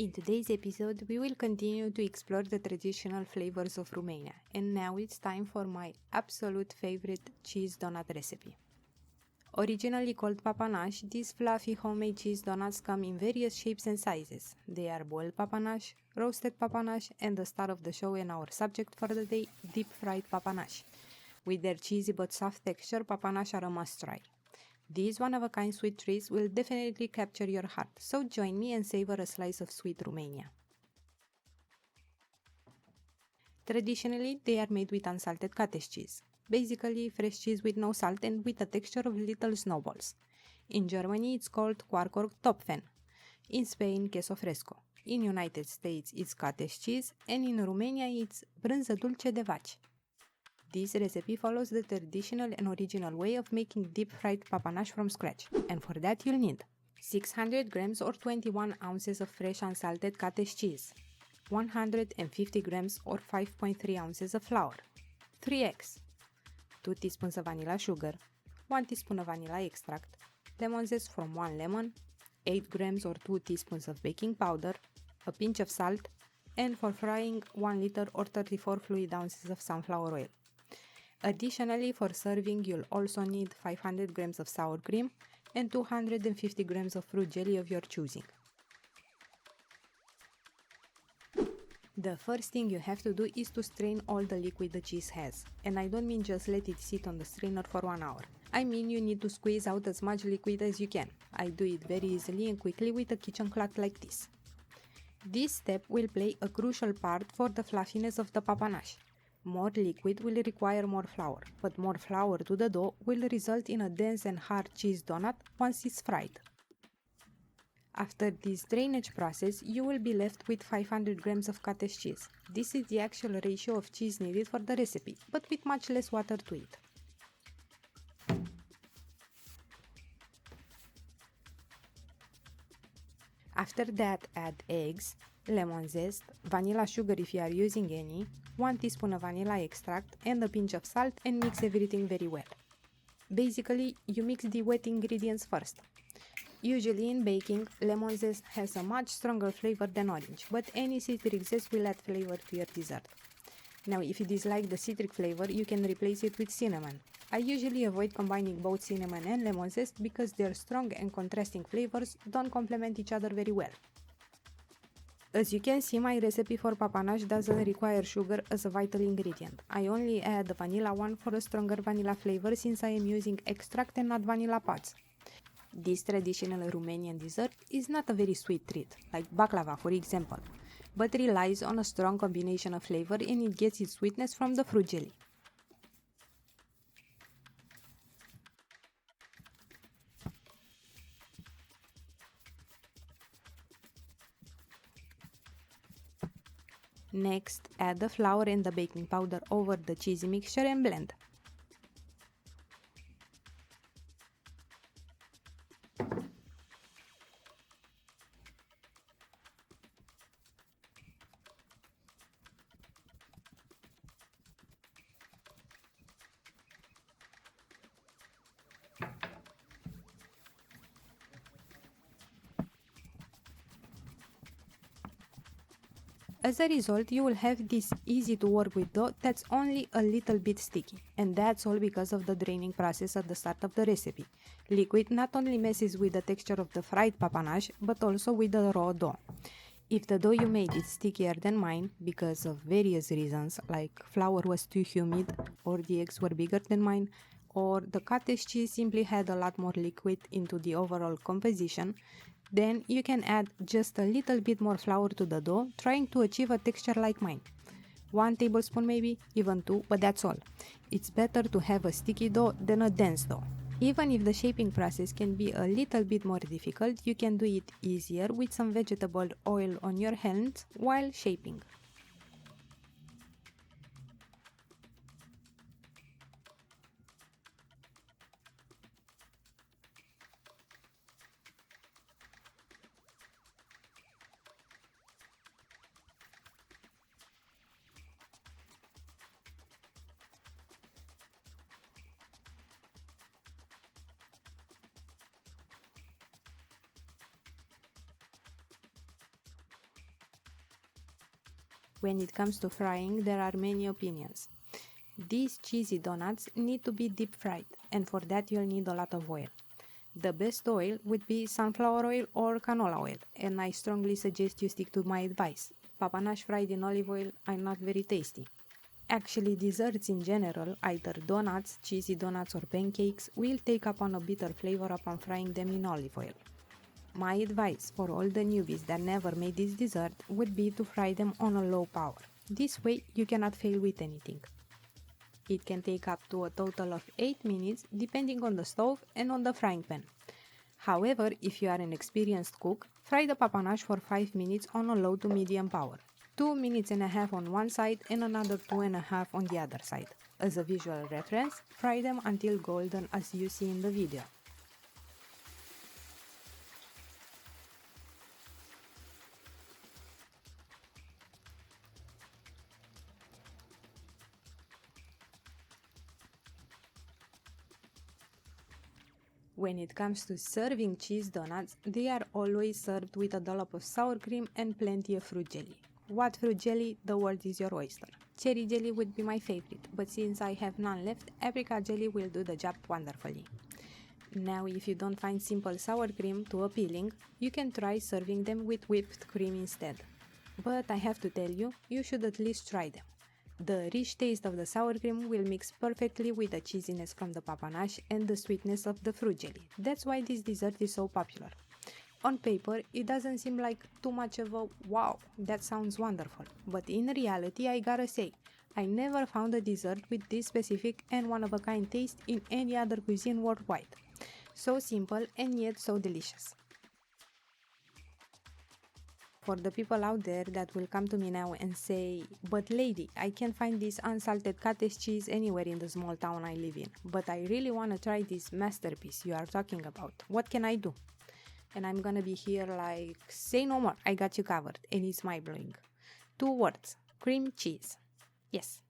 In today's episode, we will continue to explore the traditional flavors of Romania, and now it's time for my absolute favorite cheese donut recipe. Originally called papanache, these fluffy homemade cheese donuts come in various shapes and sizes. They are boiled papanache, roasted papanache, and the star of the show and our subject for the day, deep-fried papanache. With their cheesy but soft texture, papanache are a must-try. These one-of-a-kind sweet treats will definitely capture your heart, so join me and savor a slice of sweet Romania. Traditionally, they are made with unsalted cottage cheese, basically fresh cheese with no salt and with a texture of little snowballs. In Germany, it's called Quark Topfen. In Spain, queso fresco. In United States, it's cottage cheese, and in Romania, it's brânză dulce de vaci. This recipe follows the traditional and original way of making deep-fried papanache from scratch, and for that you'll need 600 grams or 21 ounces of fresh unsalted cottage cheese, 150 grams or 5.3 ounces of flour, 3 eggs, 2 teaspoons of vanilla sugar, 1 teaspoon of vanilla extract, lemon zest from 1 lemon, 8 grams or 2 teaspoons of baking powder, a pinch of salt, and for frying 1 liter or 34 fluid ounces of sunflower oil. Additionally, for serving, you'll also need 500 grams of sour cream and 250 grams of fruit jelly of your choosing. The first thing you have to do is to strain all the liquid the cheese has. And I don't mean just let it sit on the strainer for 1 hour. I mean you need to squeeze out as much liquid as you can. I do it very easily and quickly with a kitchen cloth like this. This step will play a crucial part for the fluffiness of the papanache. More liquid will require more flour, but more flour to the dough will result in a dense and hard cheese donut once it's fried. After this drainage process, you will be left with 500 grams of cottage cheese. This is the actual ratio of cheese needed for the recipe, but with much less water to it. After that, add eggs, lemon zest, vanilla sugar if you are using any, 1 teaspoon of vanilla extract and a pinch of salt and mix everything very well. Basically, you mix the wet ingredients first. Usually in baking, lemon zest has a much stronger flavor than orange, but any citric zest will add flavor to your dessert. Now, if you dislike the citric flavor, you can replace it with cinnamon. I usually avoid combining both cinnamon and lemon zest because their strong and contrasting flavors don't complement each other very well. As you can see, my recipe for papanache doesn't require sugar as a vital ingredient. I only add the vanilla one for a stronger vanilla flavor since I am using extract and not vanilla pods. This traditional Romanian dessert is not a very sweet treat, like baklava for example, but relies on a strong combination of flavor and it gets its sweetness from the fruit jelly. Next, add the flour and the baking powder over the cheesy mixture and blend. As a result, you will have this easy to work with dough that's only a little bit sticky, and that's all because of the draining process at the start of the recipe. Liquid not only messes with the texture of the fried papanache, but also with the raw dough. If the dough you made is stickier than mine, because of various reasons, like flour was too humid, or the eggs were bigger than mine, or the cottage cheese simply had a lot more liquid into the overall composition, then you can add just a little bit more flour to the dough, trying to achieve a texture like mine. 1 tablespoon maybe, even 2, but that's all. It's better to have a sticky dough than a dense dough. Even if the shaping process can be a little bit more difficult, you can do it easier with some vegetable oil on your hands while shaping. When it comes to frying, there are many opinions. These cheesy donuts need to be deep fried, and for that you'll need a lot of oil. The best oil would be sunflower oil or canola oil, and I strongly suggest you stick to my advice. Papanash fried in olive oil are not very tasty. Actually, desserts in general, either donuts, cheesy donuts or pancakes, will take up on a bitter flavor upon frying them in olive oil. My advice for all the newbies that never made this dessert would be to fry them on a low power. This way you cannot fail with anything. It can take up to a total of 8 minutes depending on the stove and on the frying pan. However, if you are an experienced cook, fry the papanash for 5 minutes on a low to medium power. 2 minutes and a half on one side and another 2.5 on the other side. As a visual reference, fry them until golden as you see in the video. When it comes to serving cheese donuts, they are always served with a dollop of sour cream and plenty of fruit jelly. What fruit jelly? The world is your oyster. Cherry jelly would be my favorite, but since I have none left, apricot jelly will do the job wonderfully. Now, if you don't find simple sour cream too appealing, you can try serving them with whipped cream instead. But I have to tell you, you should at least try them. The rich taste of the sour cream will mix perfectly with the cheesiness from the papanash and the sweetness of the fruit jelly. That's why this dessert is so popular. On paper, it doesn't seem like too much of a wow, that sounds wonderful. But in reality, I gotta say, I never found a dessert with this specific and one-of-a-kind taste in any other cuisine worldwide. So simple and yet so delicious. For the people out there that will come to me now and say, but lady, I can't find this unsalted cottage cheese anywhere in the small town I live in, but I really want to try this masterpiece you are talking about. What can I do? And I'm gonna be here like, say no more, I got you covered, and it's mind-blowing. 2 words, cream cheese. Yes.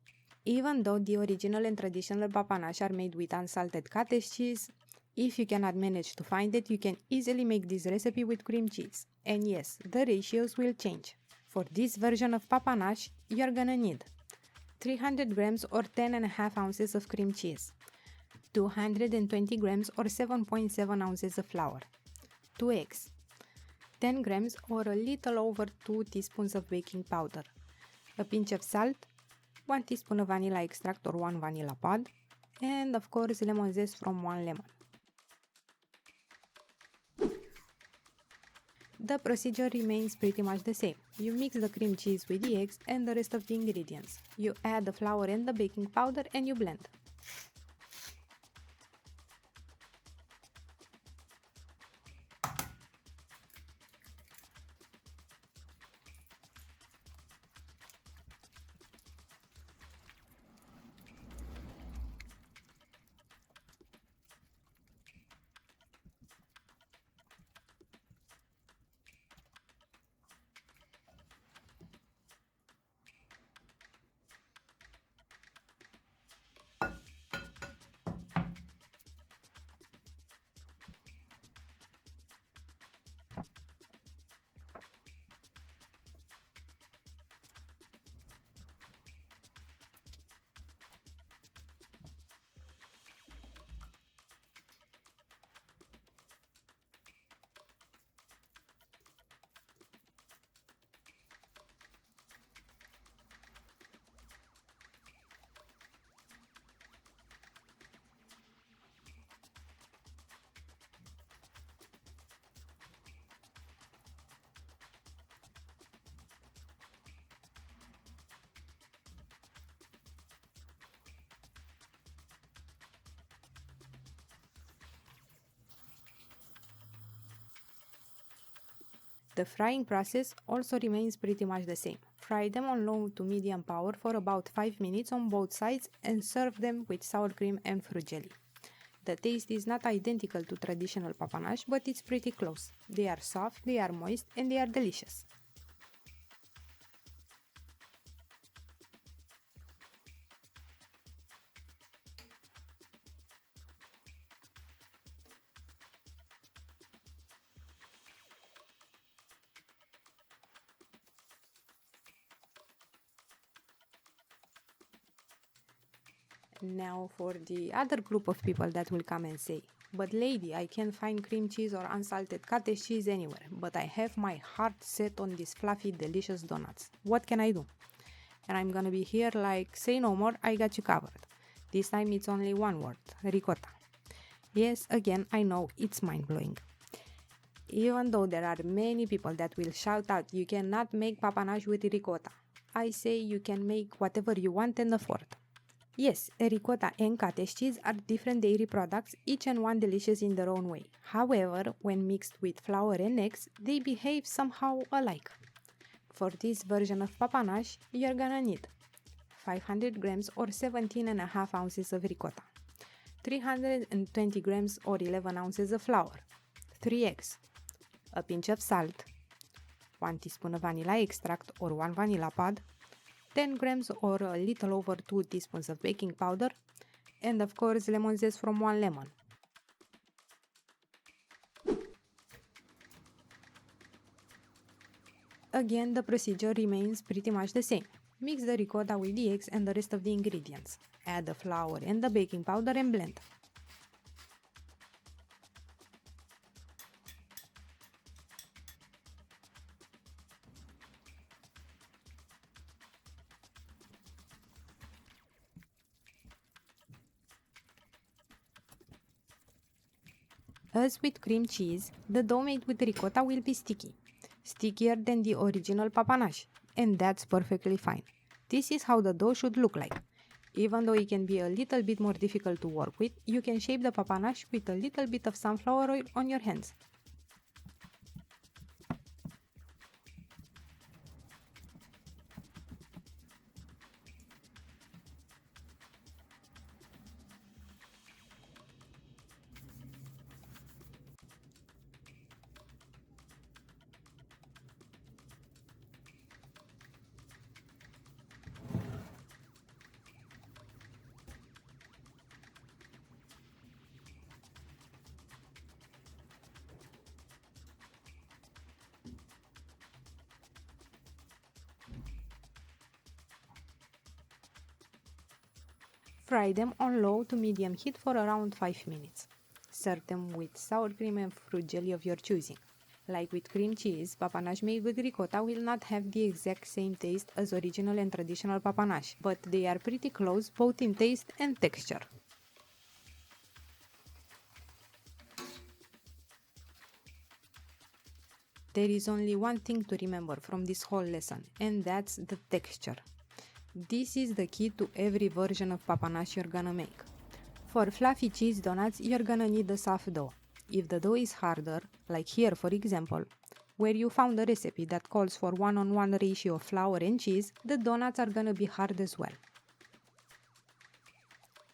Even though the original and traditional papanash are made with unsalted cottage cheese, if you cannot manage to find it, you can easily make this recipe with cream cheese. And yes, the ratios will change. For this version of papanash, you're gonna need 300 grams or 10.5 ounces of cream cheese, 220 grams or 7.7 ounces of flour, 2 eggs, 10 grams or a little over 2 teaspoons of baking powder, a pinch of salt, 1 teaspoon of vanilla extract or 1 vanilla pod, and of course lemon zest from 1 lemon. The procedure remains pretty much the same. You mix the cream cheese with the eggs and the rest of the ingredients. You add the flour and the baking powder and you blend. The frying process also remains pretty much the same. Fry them on low to medium power for about 5 minutes on both sides and serve them with sour cream and fruit jelly. The taste is not identical to traditional papanash, but it's pretty close. They are soft, they are moist, and they are delicious. Now for the other group of people that will come and say, but lady, I can't find cream cheese or unsalted cottage cheese anywhere, but I have my heart set on these fluffy, delicious donuts. What can I do? And I'm gonna be here like, say no more, I got you covered. This time it's only one word, ricotta. Yes, again, I know it's mind-blowing. Even though there are many people that will shout out, you cannot make papanache with ricotta, I say you can make whatever you want and afford. Yes, ricotta and cottage cheese are different dairy products, each and one delicious in their own way. However, when mixed with flour and eggs, they behave somehow alike. For this version of papanache, you're gonna need 500 grams or 17.5 ounces of ricotta, 320 grams or 11 ounces of flour, 3 eggs, a pinch of salt, 1 teaspoon of vanilla extract or 1 vanilla pod, 10 grams or a little over 2 teaspoons of baking powder, and of course lemon zest from 1 lemon. Again, the procedure remains pretty much the same. Mix the ricotta with the eggs and the rest of the ingredients. Add the flour and the baking powder and blend. As with cream cheese, the dough made with ricotta will be sticky, stickier than the original papanache, and that's perfectly fine. This is how the dough should look like. Even though it can be a little bit more difficult to work with, you can shape the papanache with a little bit of sunflower oil on your hands. Fry them on low to medium heat for around 5 minutes. Serve them with sour cream and fruit jelly of your choosing. Like with cream cheese, papanache made with ricotta will not have the exact same taste as original and traditional papanache, but they are pretty close both in taste and texture. There is only one thing to remember from this whole lesson, and that's the texture. This is the key to every version of papanache you're gonna make. For fluffy cheese donuts, you're gonna need a soft dough. If the dough is harder, like here for example, where you found a recipe that calls for 1:1 ratio of flour and cheese, the donuts are gonna be hard as well.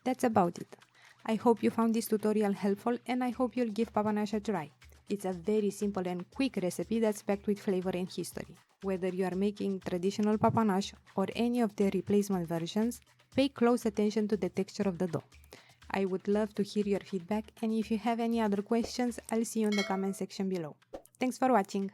That's about it. I hope you found this tutorial helpful and I hope you'll give papanache a try. It's a very simple and quick recipe that's packed with flavor and history. Whether you are making traditional papanache or any of the replacement versions, pay close attention to the texture of the dough. I would love to hear your feedback, and if you have any other questions, I'll see you in the comment section below. Thanks for watching!